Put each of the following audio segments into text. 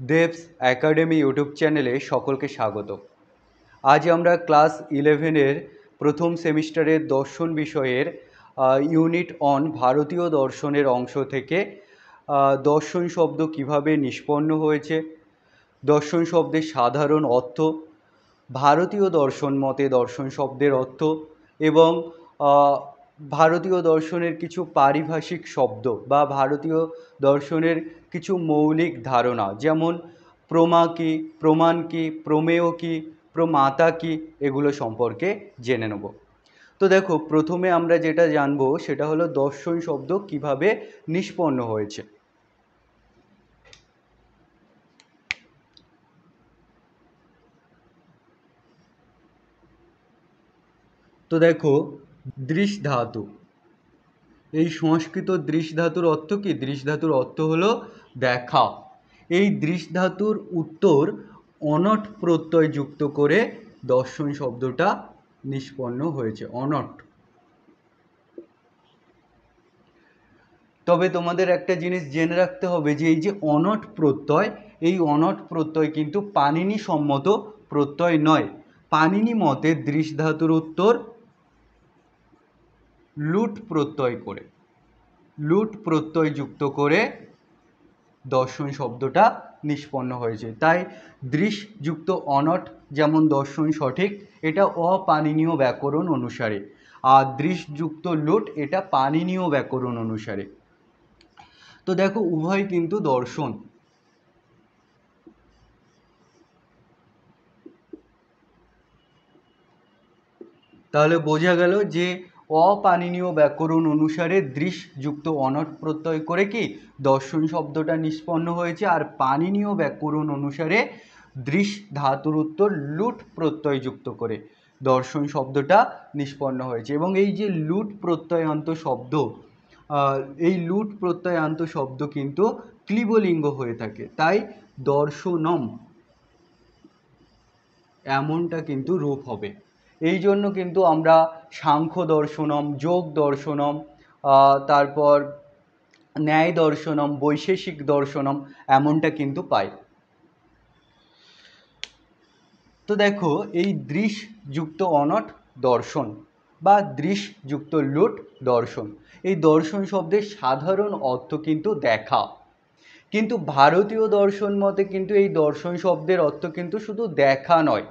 দেবস academy YouTube চ্যানেলে সকলকে স্বাগত। আজ আমরা ক্লাস 11-এর প্রথম সেমিস্টারের দর্শন বিষয়ের ইউনিট অন ভারতীয় দর্শনের অংশ থেকে দর্শন শব্দ কিভাবে নিষ্পন্ন হয়েছে, দর্শন শব্দের সাধারণ অর্থ, ভারতীয় দর্শন মতে দর্শন শব্দের অর্থ এবং ভারতীয় দর্শনের কিছু পারিভাষিক শব্দ বা ভারতীয় দর্শনের কিছু মৌলিক ধারণা, যেমন প্রমা কী, প্রমাণ কী, প্রমেয় কী, প্রমাতা কী, এগুলো সম্পর্কে জেনে নেব। তো দেখো, প্রথমে আমরা যেটা জানবো সেটা হলো দর্শন শব্দ কিভাবে নিষ্পন্ন হয়েছে। তো দেখো, দৃশ ধাতু, এই সংস্কৃত দৃশ ধাতুর অর্থ কি? দৃশ ধাতুর অর্থ হলো দেখা। এই দৃশ ধাতুর উত্তর অনট প্রত্যয় যুক্ত করে দর্শন শব্দটা নিষ্পন্ন হয়েছে, অনট। তবে তোমাদের একটা জিনিস জেনে রাখতে হবে যে এই যে অনট প্রত্যয়, এই অনট প্রত্যয় কিন্তু পাণিনি সম্মত প্রত্যয় নয়। পাণিনি মতে দৃশ ধাতুর উত্তর লুট প্রত্যয় করে, লুট প্রত্যয় যুক্ত করে দর্শন শব্দটা নিষ্পন্ন হয়েছে। তাই দৃশ যুক্ত অনট যেমন দর্শন সঠিক, এটা অপাণিনীয় ব্যাকরণ অনুসারে, আর দৃশ যুক্ত লুট এটা পাণিনীয় ব্যাকরণ অনুসারে। তো দেখো, উভয় কিন্তু দর্শন। তাহলে বোঝা গেল যে অপাণিনীয় ব্যাকরণ অনুসারে দৃশ যুক্ত অনট প্রত্যয় করে কি দর্শন শব্দটা নিষ্পন্ন হয়েছে, আর পাণিনীয় ব্যাকরণ অনুসারে দৃশ ধাতুর উত্তর লুট প্রত্যয় যুক্ত করে দর্শন শব্দটা নিষ্পন্ন হয়েছে। এবং এই যে লুট প্রত্যয়ান্ত শব্দ, এই লুট প্রত্যয়ান্ত শব্দ কিন্তু ক্লীবলিঙ্গ হয়ে থাকে, তাই দর্শনম এমনটা কিন্তু রূপ হবে। এই জন্য কিন্তু আমরা সাংখ্য দর্শনম, যোগ দর্শনম, তারপর ন্যায় দর্শনম, বৈশেষিক দর্শনম এমনটা কিন্তু পাই। তো দেখো, এই দৃশ যুক্ত অনট দর্শন বা দৃশ যুক্ত লুট দর্শন, এই দর্শন শব্দের সাধারণ অর্থ কিন্তু দেখা। কিন্তু ভারতীয় দর্শন মতে কিন্তু এই দর্শন শব্দের অর্থ কিন্তু শুধু দেখা নয়।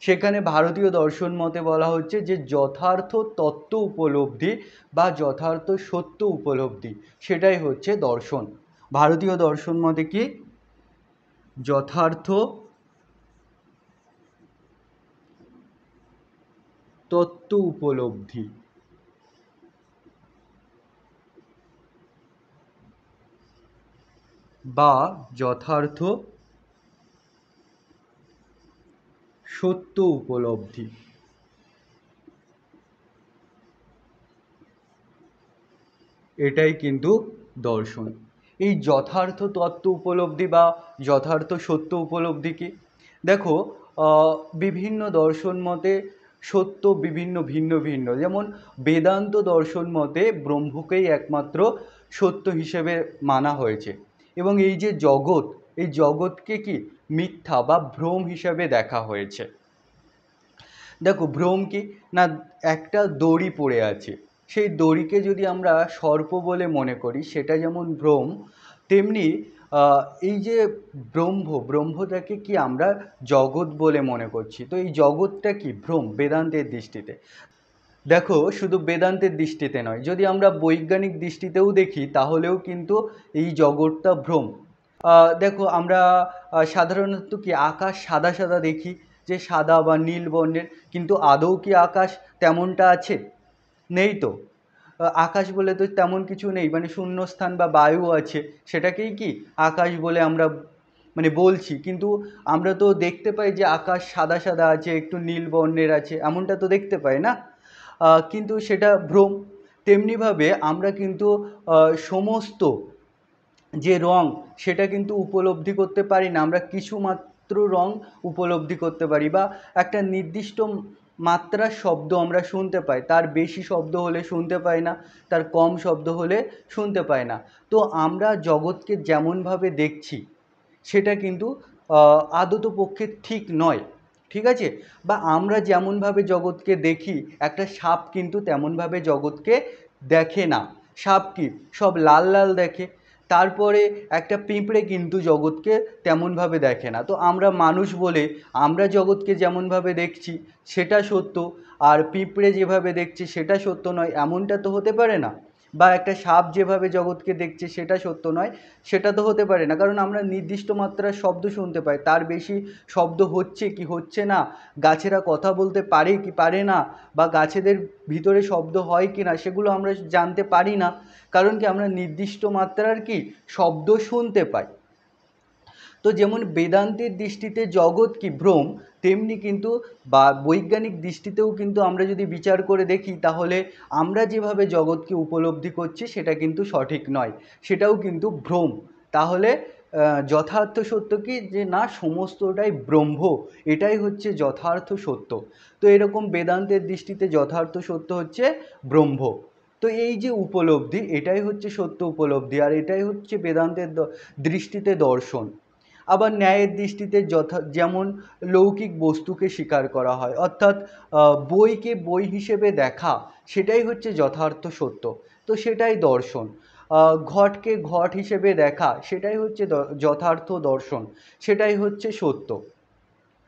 সেখানে ভারতীয় দর্শন মতে বলা হচ্ছে যে যথার্থ তত্ত্ব উপলব্ধি বা যথার্থ সত্য উপলব্ধি, সেটাই হচ্ছে দর্শন। ভারতীয় দর্শন মতে কি? যথার্থ তত্ত্ব উপলব্ধি বা যথার্থ সত্য উপলব্ধি, এটাই কিন্তু দর্শন। এই যথার্থ তত্ত্ব উপলব্ধি বা যথার্থ সত্য উপলব্ধি কি? দেখো, বিভিন্ন দর্শন মতে সত্য বিভিন্ন ভিন্ন ভিন্ন। যেমন বেদান্ত দর্শন মতে ব্রহ্মকেই একমাত্র সত্য হিসেবে মানা হয়েছে, এবং এই যে জগৎ, এই জগৎকে কি মিথ্যা বা ভ্রম হিসাবে দেখা হয়েছে। দেখো, ভ্রম কি না, একটা দড়ি পড়ে আছে, সেই দড়িকে যদি আমরা সর্প বলে মনে করি সেটা যেমন ভ্রম, তেমনি এই যে ব্রহ্মটাকে কি আমরা জগৎ বলে মনে করছি। তো এই জগৎটা কি ভ্রম বেদান্তের দৃষ্টিতে। দেখো, শুধু বেদান্তের দৃষ্টিতে নয়, যদি আমরা বৈজ্ঞানিক দৃষ্টিতেও দেখি তাহলেও কিন্তু এই জগৎটা ভ্রম। দেখো, আমরা সাধারণত কি আকাশ সাদা সাদা দেখি, যে সাদা বা নীল বর্ণের, কিন্তু আদৌ কি আকাশ তেমনটা আছে? নেই তো। আকাশ বলে তো তেমন কিছু নেই, মানে শূন্যস্থান বা বায়ু আছে, সেটাকেই কি আকাশ বলে আমরা মানে বলছি। কিন্তু আমরা তো দেখতে পাই যে আকাশ সাদা সাদা আছে, একটু নীল বর্ণের আছে, এমনটা তো দেখতে পাই না। কিন্তু সেটা ভ্রম। তেমনিভাবে আমরা কিন্তু সমস্ত যে রং সেটা কিন্তু উপলব্ধি করতে পারি না। আমরা কিছু মাত্র রং উপলব্ধি করতে পারি, বা একটা নির্দিষ্ট মাত্রার শব্দ আমরা শুনতে পাই, তার বেশি শব্দ হলে শুনতে পাই না, তার কম শব্দ হলে শুনতে পাই না। তো আমরা জগৎকে যেমনভাবে দেখছি সেটা কিন্তু আদতপক্ষে ঠিক নয়, ঠিক আছে? বা আমরা যেমনভাবে জগৎকে দেখি, একটা সাপ কিন্তু তেমনভাবে জগৎকে দেখে না। সাপ কি সব লাল লাল দেখে, তারপরে একটা পিঁপড়ে কিন্তু জগৎকে তেমনভাবে দেখে না। তো আমরা মানুষ বলে আমরা জগৎকে যেমনভাবে দেখছি সেটা সত্য, আর পিঁপড়ে যেভাবে দেখছে সেটা সত্য নয়, এমনটা তো হতে পারে না। বা একটা সাপ যেভাবে জগৎকে দেখছে সেটা সত্য নয়, সেটা তো হতে পারে না, কারণ আমরা নির্দিষ্ট মাত্রার শব্দ শুনতে পাই, তার বেশি শব্দ হচ্ছে কি হচ্ছে না, গাছেরা কথা বলতে পারে কি পারে না, বা গাছেদের ভিতরে শব্দ হয় কি না সেগুলো আমরা জানতে পারি না, কারণ কি আমরা নির্দিষ্ট মাত্রার কি শব্দ শুনতে পাই। তো যেমন বেদান্তের দৃষ্টিতে জগৎ কি ভ্রম, তেমনি কিন্তু বা বৈজ্ঞানিক দৃষ্টিতেও কিন্তু আমরা যদি বিচার করে দেখি তাহলে আমরা যেভাবে জগৎকে উপলব্ধি করছি সেটা কিন্তু সঠিক নয়, সেটাও কিন্তু ভ্রম। তাহলে যথার্থ সত্য কি, যে না সমস্তটাই ব্রহ্ম, এটাই হচ্ছে যথার্থ সত্য। তো এরকম বেদান্তের দৃষ্টিতে যথার্থ সত্য হচ্ছে ব্রহ্ম। তো এই যে উপলব্ধি, এটাই হচ্ছে সত্য উপলব্ধি, আর এটাই হচ্ছে বেদান্তের দৃষ্টিতে দর্শন। আবার ন্যায়ের দৃষ্টিতে যেমন লৌকিক বস্তুকে স্বীকার করা হয়, অর্থাৎ বইকে বই হিসেবে দেখা, সেটাই হচ্ছে যথার্থ সত্য, তো সেটাই দর্শন। ঘটকে ঘট হিসেবে দেখা, সেটাই হচ্ছে যথার্থ দর্শন, সেটাই হচ্ছে সত্য।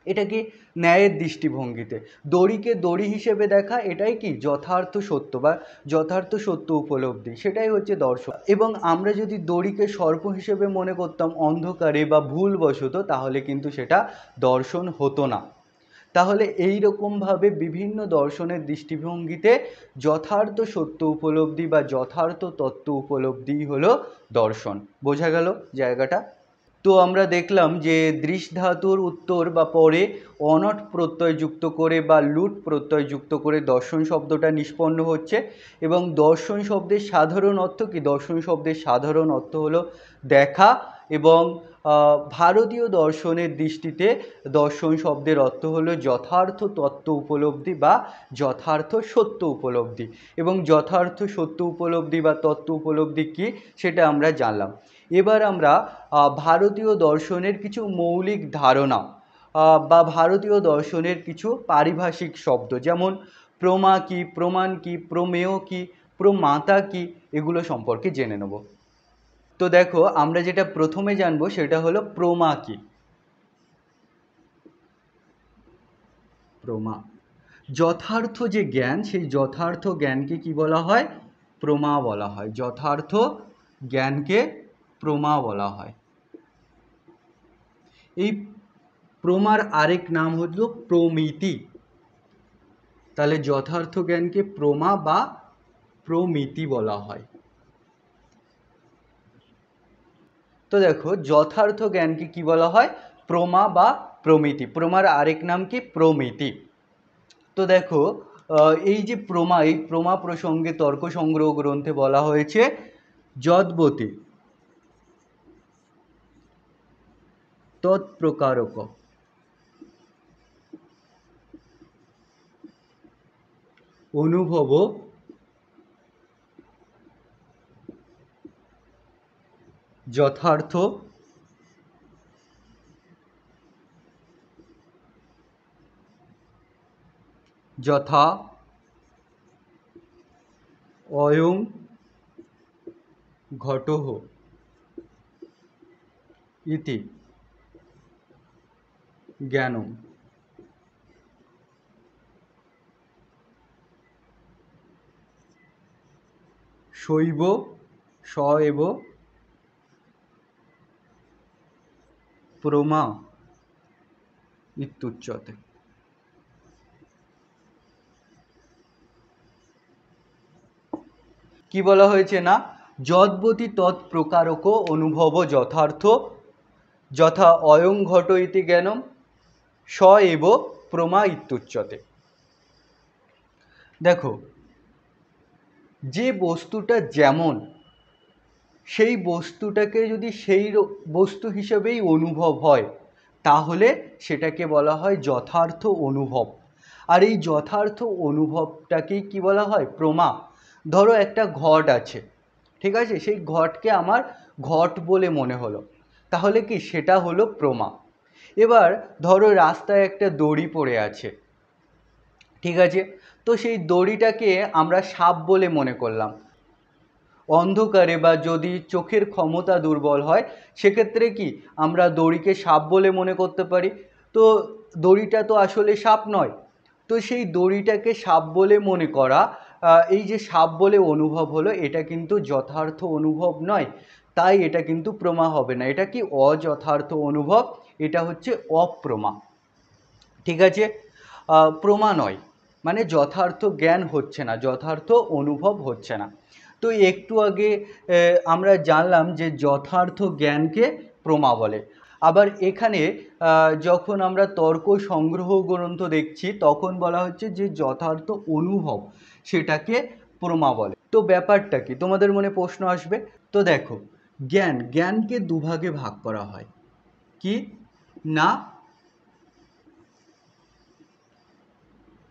এটা কি ন্যায়ের দৃষ্টিভঙ্গিতে। দড়িকে দড়ি হিসেবে দেখা, এটাই কি যথার্থ সত্য বা যথার্থ সত্য উপলব্ধি, সেটাই হচ্ছে দর্শন। এবং আমরা যদি দড়িকে সর্প হিসেবে মনে করতাম অন্ধকারে বা ভুলবশত, তাহলে কিন্তু সেটা দর্শন হতো না। তাহলে এই রকমভাবে বিভিন্ন দর্শনের দৃষ্টিভঙ্গিতে যথার্থ সত্য উপলব্ধি বা যথার্থ তত্ত্ব উপলব্ধি হলো দর্শন। বোঝা গেল জায়গাটা? তো আমরা দেখলাম যে দৃশ ধাতুর উত্তর বা পরে অনট প্রত্যয় যুক্ত করে বা লুট প্রত্যয় যুক্ত করে দর্শন শব্দটা নিষ্পন্ন হচ্ছে। এবং দর্শন শব্দের সাধারণ অর্থ কি? দর্শন শব্দের সাধারণ অর্থ হলো দেখা। এবং ভারতীয় দর্শনের দৃষ্টিতে দর্শন শব্দের অর্থ হলো যথার্থ তত্ত্ব উপলব্ধি বা যথার্থ সত্য উপলব্ধি। এবং যথার্থ সত্য উপলব্ধি বা তত্ত্ব উপলব্ধি কি সেটা আমরা জানলাম। এবার আমরা ভারতীয় দর্শনের কিছু মৌলিক ধারণা বা ভারতীয় দর্শনের কিছু পারিভাষিক শব্দ, যেমন প্রমা কি, প্রমাণ কি, প্রমেয় কি, প্রমাতা কি, এগুলো সম্পর্কে জেনে নেব। তো দেখো, আমরা যেটা প্রথমে জানবো সেটা হলো প্রমা কি। প্রমা, যথার্থ যে জ্ঞান, সেই যথার্থ জ্ঞানকে কি বলা হয়? প্রমা বলা হয়। যথার্থ জ্ঞানকে প্রমা বলা হয়। এই প্রমার আরেক নাম হলো প্রমিতি। তাহলে যথার্থ জ্ঞানকে প্রমা বা প্রমিতি বলা হয়। তো দেখো, যথার্থ জ্ঞানকে কি বলা হয়? প্রমা বা প্রমিতি। প্রমার আরেক নাম কি? প্রমিতি। তো দেখো, এই যে প্রমা, এই প্রমা প্রসঙ্গে তর্ক সংগ্রহ গ্রন্থে বলা হয়েছে যদ্বতী তৎপ্রকারক অনুভব যথার্থ যথা অয়ং ঘটঃ ইতি জ্ঞানম। শৈব স এব প্রমা ইত্যুচ্যতে। কি বলা হয়েছে না? যদ্বতী তৎপ্রকারক অনুভব যথার্থ যথা অয়ং ঘট ইতি জ্ঞানম স এব প্রমা ইত্যুচ্যতে। দেখো, যে বস্তুটা যেমন, সেই বস্তুটাকে যদি সেই বস্তু হিসেবেই অনুভব হয়, তাহলে সেটাকে বলা হয় যথার্থ অনুভব। আর এই যথার্থ অনুভবটাকেই কি বলা হয়? প্রমা। ধরো একটা ঘট আছে, ঠিক আছে, সেই ঘটকে আমার ঘট বলে মনে হলো, তাহলে কি সেটা হলো প্রমা। এবার ধরো রাস্তায় একটা দড়ি পড়ে আছে, ঠিক আছে, তো সেই দড়িটাকে আমরা সাপ বলে মনে করলাম। অন্ধকারে বা যদি চোখের ক্ষমতা দুর্বল হয় সেক্ষেত্রে কি আমরা দড়িকে সাপ বলে মনে করতে পারি। তো দড়িটা তো আসলে সাপ নয়। তো সেই দড়িটাকে সাপ বলে মনে করা, এই যে সাপ বলে অনুভব হলো, এটা কিন্তু যথার্থ অনুভব নয়। তাই এটা কিন্তু প্রমা হবে না, এটা কি অযথার্থ অনুভব, এটা হচ্ছে অপ্রমা। ঠিক আছে, প্রমা নয়, মানে যথার্থ জ্ঞান হচ্ছে না, যথার্থ অনুভব হচ্ছে না। তো একটু আগে আমরা জানলাম যে যথার্থ জ্ঞানকে প্রমা বলে। আবার এখানে যখন আমরা তর্ক সংগ্রহ গ্রন্থ দেখছি তখন বলা হচ্ছে যে যথার্থ অনুভব সেটাকে প্রমা বলে। তো ব্যাপারটা কি তোমাদের মনে প্রশ্ন আসবে। তো দেখো, জ্ঞানকে দুভাগে ভাগ করা হয়, কি না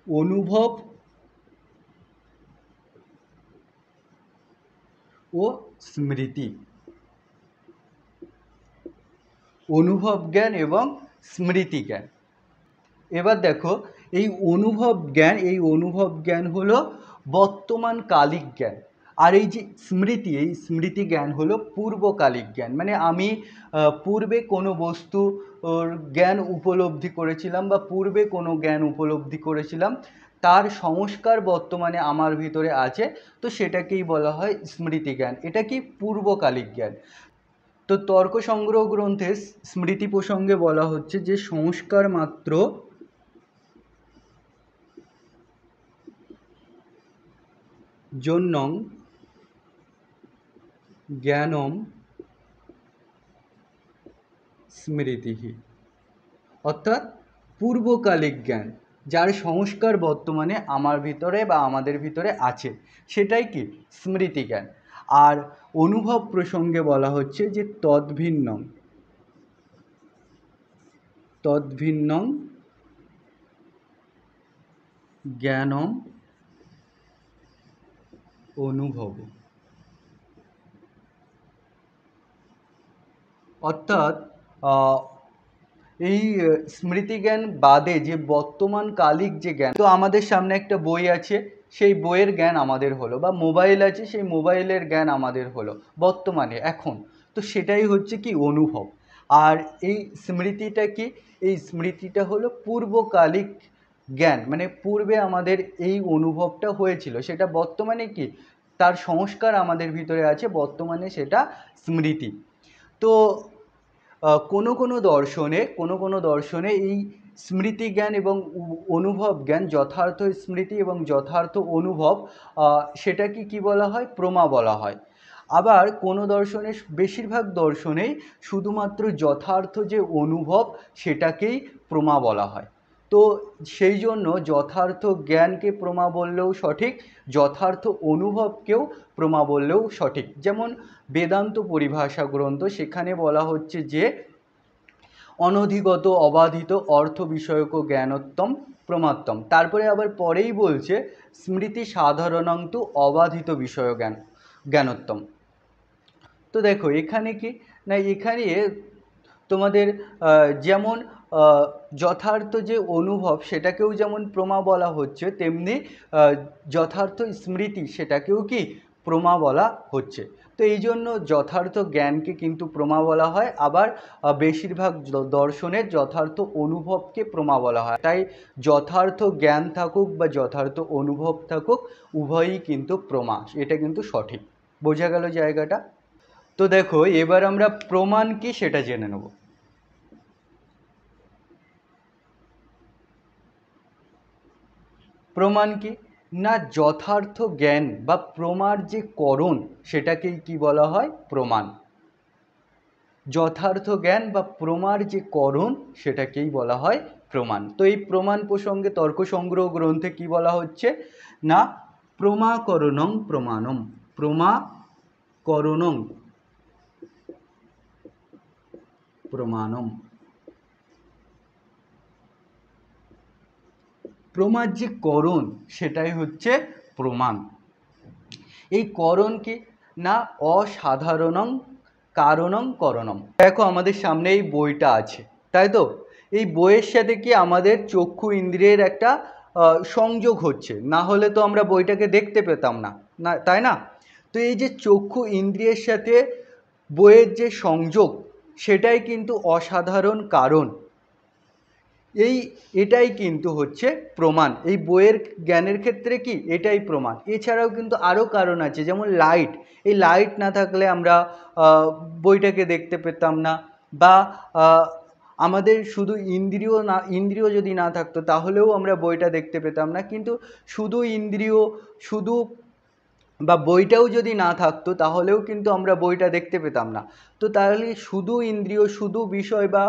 অনুভব ও স্মৃতি। অনুভব জ্ঞান এবং স্মৃতি জ্ঞান। এবার দেখো, এই অনুভব জ্ঞান হলো বর্তমান কালিক জ্ঞান। আর এই যে স্মৃতি, এই স্মৃতি জ্ঞান হলো পূর্বকালিক জ্ঞান। মানে আমি পূর্বে কোনো বস্তু জ্ঞান উপলব্ধি করেছিলাম বা পূর্বে কোনো জ্ঞান উপলব্ধি করেছিলাম, তার সংস্কার বর্তমানে আমার ভিতরে আছে, তো সেটাকেই বলা হয় স্মৃতি জ্ঞান। এটা কি পূর্বকালিক জ্ঞান। তো তর্ক সংগ্রহ গ্রন্থে স্মৃতি প্রসঙ্গে বলা হচ্ছে যে সংস্কার মাত্র জন্যং জ্ঞানম স্মৃতি, অর্থাৎ পূর্বকালিক জ্ঞান যার সংস্কার বর্তমানে আমার ভিতরে বা আমাদের ভিতরে আছে সেটাই কি স্মৃতি জ্ঞান। আর অনুভব প্রসঙ্গে বলা হচ্ছে যে তদ্ভিন্নং জ্ঞানম অনুভব। অর্থাৎ এই স্মৃতিজ্ঞান বাদে যে বর্তমান কালিক যে জ্ঞান, তো আমাদের সামনে একটা বই আছে, সেই বইয়ের জ্ঞান আমাদের হলো, বা মোবাইল আছে সেই মোবাইলের জ্ঞান আমাদের হলো বর্তমানে এখন, তো সেটাই হচ্ছে কি অনুভব। আর এই স্মৃতিটা কি, এই স্মৃতিটা হলো পূর্বকালিক জ্ঞান, মানে পূর্বে আমাদের এই অনুভবটা হয়েছিল, সেটা বর্তমানে কি তার সংস্কার আমাদের ভিতরে আছে, বর্তমানে সেটা স্মৃতি। তো কোনো দর্শনে এই স্মৃতি জ্ঞান এবং অনুভব জ্ঞান, যথার্থ স্মৃতি এবং যথার্থ অনুভব, সেটাকে কি বলা হয়, প্রমা বলা হয়। আবার কোনো দর্শনে, বেশিরভাগ দর্শনেই শুধুমাত্র যথার্থ যে অনুভব সেটাকেই প্রমা বলা হয়। তো সেই জন্য যথার্থ জ্ঞানকে প্রমা বললেও সঠিক, যথার্থ অনুভবকেও প্রমা বললেও সঠিক। যেমন বেদান্ত পরিভাষা গ্রন্থ, সেখানে বলা হচ্ছে যে অনধিগত অবাধিত অর্থ বিষয়ক জ্ঞানোত্তম প্রমাত্তম। তারপরে আবার পরেই বলছে স্মৃতি সাধারণান্তু অবাধিত বিষয় জ্ঞানোত্তম। তো দেখো এখানে কি না, এখানে তোমাদের যেমন যথার্থ যে অনুভব সেটাকেও যেমন প্রমা বলা হচ্ছে, তেমনি যথার্থ স্মৃতি সেটাকেও কি প্রমা বলা হচ্ছে। তো এই জন্য যথার্থ জ্ঞানকে কিন্তু প্রমা বলা হয়, আবার বেশিরভাগ দর্শনের যথার্থ অনুভবকে প্রমা বলা হয়। তাই যথার্থ জ্ঞান থাকুক বা যথার্থ অনুভব থাকুক, উভয়ই কিন্তু প্রমা, এটা কিন্তু সঠিক। বোঝা গেল জায়গাটা। তো দেখো এবার আমরা প্রমাণ কি সেটা জেনে নেব। প্রমাণ কি না, যথার্থ জ্ঞান বা প্রমার যে করণ সেটাকেই কি বলা হয়, প্রমাণ। যথার্থ জ্ঞান বা প্রমার যে করণ সেটাকেই বলা হয় প্রমাণ। তো এই প্রমাণ প্রসঙ্গে তর্ক সংগ্রহ গ্রন্থে কি বলা হচ্ছে না, প্রমাকরণং প্রমাণম, প্রমাকরণং প্রমাণম। প্রমার যে করণ সেটাই হচ্ছে প্রমাণ। এই করণ কি না, অসাধারণং কারণং করণম। দেখো আমাদের সামনে এই বইটা আছে, তাই তো? এই বইয়ের সাথে কি আমাদের চক্ষু ইন্দ্রিয়ের একটা সংযোগ হচ্ছে, না হলে তো আমরা বইটাকে দেখতে পেতাম না, না তাই না? তো এই যে চক্ষু ইন্দ্রিয়ের সাথে বইয়ের যে সংযোগ, সেটাই কিন্তু অসাধারণ কারণ। এটাই কিন্তু হচ্ছে প্রমাণ। এই বইয়ের জ্ঞানের ক্ষেত্রে কি এটাই প্রমাণ। এছাড়াও কিন্তু আরও কারণ আছে, যেমন লাইট। এই লাইট না থাকলে আমরা বইটাকে দেখতে পেতাম না, বা আমাদের শুধু ইন্দ্রিয় যদি না থাকতো তাহলেও আমরা বইটা দেখতে পেতাম না। কিন্তু শুধু ইন্দ্রিয়, শুধু বা বইটাও যদি না থাকতো তাহলেও কিন্তু আমরা বইটা দেখতে পেতাম না। তো তাহলে শুধু ইন্দ্রিয়, শুধু বিষয় বা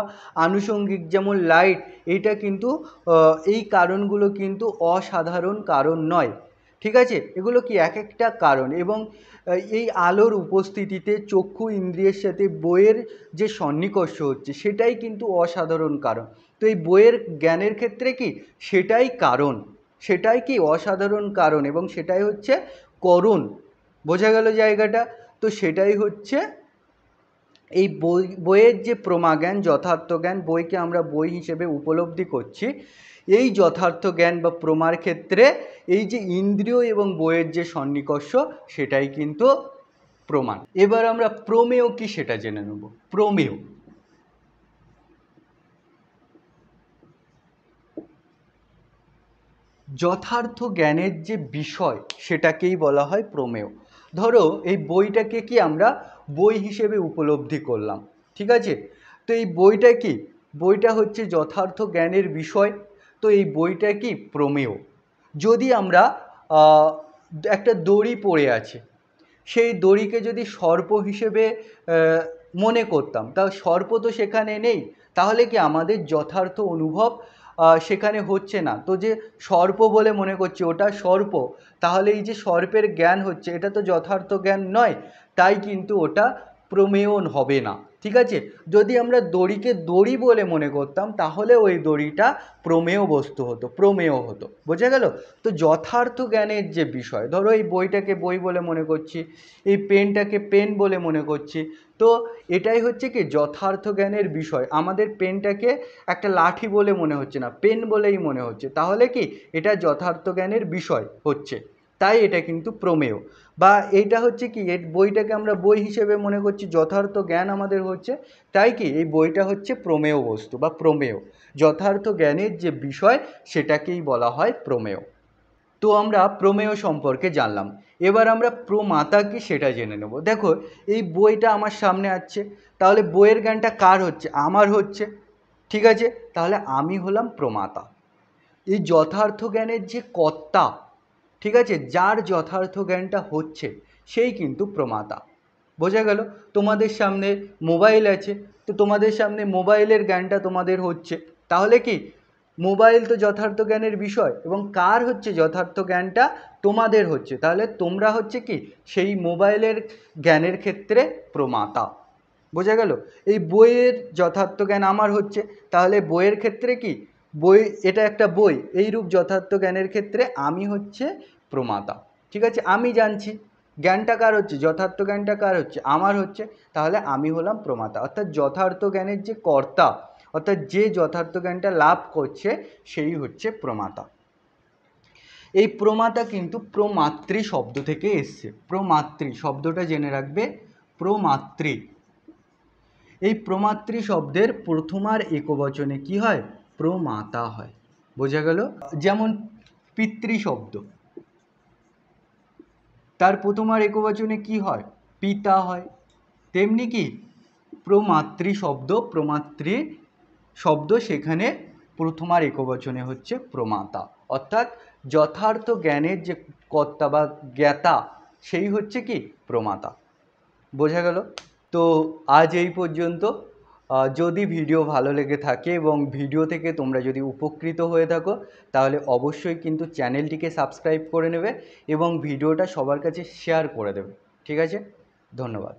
আনুষঙ্গিক যেমন লাইট, এইটা কিন্তু এই কারণগুলো কিন্তু অসাধারণ কারণ নয়, ঠিক আছে? এগুলো কি এক একটা কারণ, এবং এই আলোর উপস্থিতিতে চক্ষু ইন্দ্রিয়ের সাথে বইয়ের যে সন্নিকর্ষ হচ্ছে সেটাই কিন্তু অসাধারণ কারণ। তো এই বইয়ের জ্ঞানের ক্ষেত্রে কি সেটাই কারণ, সেটাই কি অসাধারণ কারণ, এবং সেটাই হচ্ছে করণ। বোঝা গেল জায়গাটা? তো সেটাই হচ্ছে এই বইয়ের যে প্রমা জ্ঞান, যথার্থ জ্ঞান, বইকে আমরা বই হিসেবে উপলব্ধি করছি। এই যথার্থ জ্ঞান বা প্রমার ক্ষেত্রে এই যে ইন্দ্রিয় এবং বইয়ের যে সন্নিকর্ষ, সেটাই কিন্তু প্রমাণ। এবার আমরা প্রমেয় কি সেটা জেনে নেব। প্রমেয় যথার্থ জ্ঞানের যে বিষয়, সেটাকেই বলা হয় প্রমেয়। ধরো এই বইটাকে কি আমরা বই হিসেবে উপলব্ধি করলাম, ঠিক আছে? তো এই বইটা কি, বইটা হচ্ছে যথার্থ জ্ঞানের বিষয়। তো এই বইটা কি প্রমেয়। যদি আমরা একটা দড়ি পড়ে আছে, সেই দড়িকে যদি সর্প হিসেবে মনে করতাম, তা সর্প তো সেখানে নেই, তাহলে কি আমাদের যথার্থ অনুভব সেখানে হচ্ছে না। তো যে সর্প বলে মনে করছি ওটা সর্প, তাহলে এই যে সর্পের জ্ঞান হচ্ছে এটা তো যথার্থ জ্ঞান নয়, তাই কিন্তু ওটা প্রমেয় হবে না, ঠিক আছে? যদি আমরা দড়িকে দড়ি বলে মনে করতাম তাহলে ওই দড়িটা প্রমেয় বস্তু হতো, প্রমেয় হতো। বোঝা গেল? তো যথার্থ জ্ঞানের যে বিষয়, ধরো এই বইটাকে বই বলে মনে করছি, এই পেনটাকে পেন বলে মনে করছি, তো এটাই হচ্ছে কি যথার্থ জ্ঞানের বিষয়। আমাদের পেনটাকে একটা লাঠি বলে মনে হচ্ছে না, পেন বলেই মনে হচ্ছে, তাহলে কি এটা যথার্থ জ্ঞানের বিষয় হচ্ছে, তাই এটা কিন্তু প্রমেয়। বা এইটা হচ্ছে কি, এই বইটাকে আমরা বই হিসেবে মনে করছি, যথার্থ জ্ঞান আমাদের হচ্ছে, তাই কি এই বইটা হচ্ছে প্রমেয় বস্তু বা প্রমেয়। যথার্থ জ্ঞানের যে বিষয় সেটাকেই বলা হয় প্রমেয়। তো আমরা প্রমেয় সম্পর্কে জানলাম। এবার আমরা প্রমাতা কি সেটা জেনে নেব। দেখো এই বইটা আমার সামনে আছে, তাহলে বইয়ের জ্ঞানটা কার হচ্ছে? আমার হচ্ছে, ঠিক আছে? তাহলে আমি হলাম প্রমাতা। এই যথার্থ জ্ঞানের যে কর্তা, ঠিক আছে, যার যথার্থ জ্ঞানটা হচ্ছে সেই কিন্তু প্রমাতা। বোঝা গেল? তোমাদের সামনে মোবাইল আছে, তো তোমাদের সামনে মোবাইলের জ্ঞানটা তোমাদের হচ্ছে, তাহলে কি মোবাইল তো যথার্থ জ্ঞানের বিষয়, এবং কার হচ্ছে যথার্থ জ্ঞানটা? তোমাদের হচ্ছে, তাহলে তোমরা হচ্ছে কি সেই মোবাইলের জ্ঞানের ক্ষেত্রে প্রমাতা। বোঝা গেল? এই বইয়ের যথার্থ জ্ঞান আমার হচ্ছে, তাহলে বইয়ের ক্ষেত্রে কি বই, এটা একটা বই, এইরূপ যথার্থ জ্ঞানের ক্ষেত্রে আমি হচ্ছে প্রমাতা, ঠিক আছে? আমি জানছি জ্ঞানটা কার হচ্ছে, যথার্থ জ্ঞানটা কার হচ্ছে? আমার হচ্ছে, তাহলে আমি হলাম প্রমাতা। অর্থাৎ যথার্থ জ্ঞানের যে কর্তা, অর্থাৎ যে যথার্থ জ্ঞানটা লাভ করছে সেই হচ্ছে প্রমাতা। এই প্রমাতা কিন্তু প্রমাতৃ শব্দ থেকে এসছে। প্রমাতৃ শব্দটা জেনে রাখবে, প্রমাতৃ। এই প্রমাতৃ শব্দের প্রথমার একবচনে কি হয়? প্রমাতা হয়। বোঝা গেল? যেমন পিতৃ শব্দ, তার প্রথমার একবচনে কি হয়? পিতা হয়। তেমনি কি প্রমাতৃ শব্দ, প্রমাতৃ শব্দ সেখানে প্রথমার একবচনে হচ্ছে প্রমাতা। অর্থাৎ যথার্থ জ্ঞানের যে কর্তা বা জ্ঞাতা সেই হচ্ছে কি প্রমাতা। বোঝা গেল? তো আজ এই পর্যন্ত। যদি ভিডিও ভালো লেগে থাকে এবং ভিডিও থেকে তোমরা যদি উপকৃত হয়ে থাকো তাহলে অবশ্যই কিন্তু চ্যানেলটিকে সাবস্ক্রাইব করে নেবে এবং ভিডিওটা সবার কাছে শেয়ার করে দেবে, ঠিক আছে? ধন্যবাদ।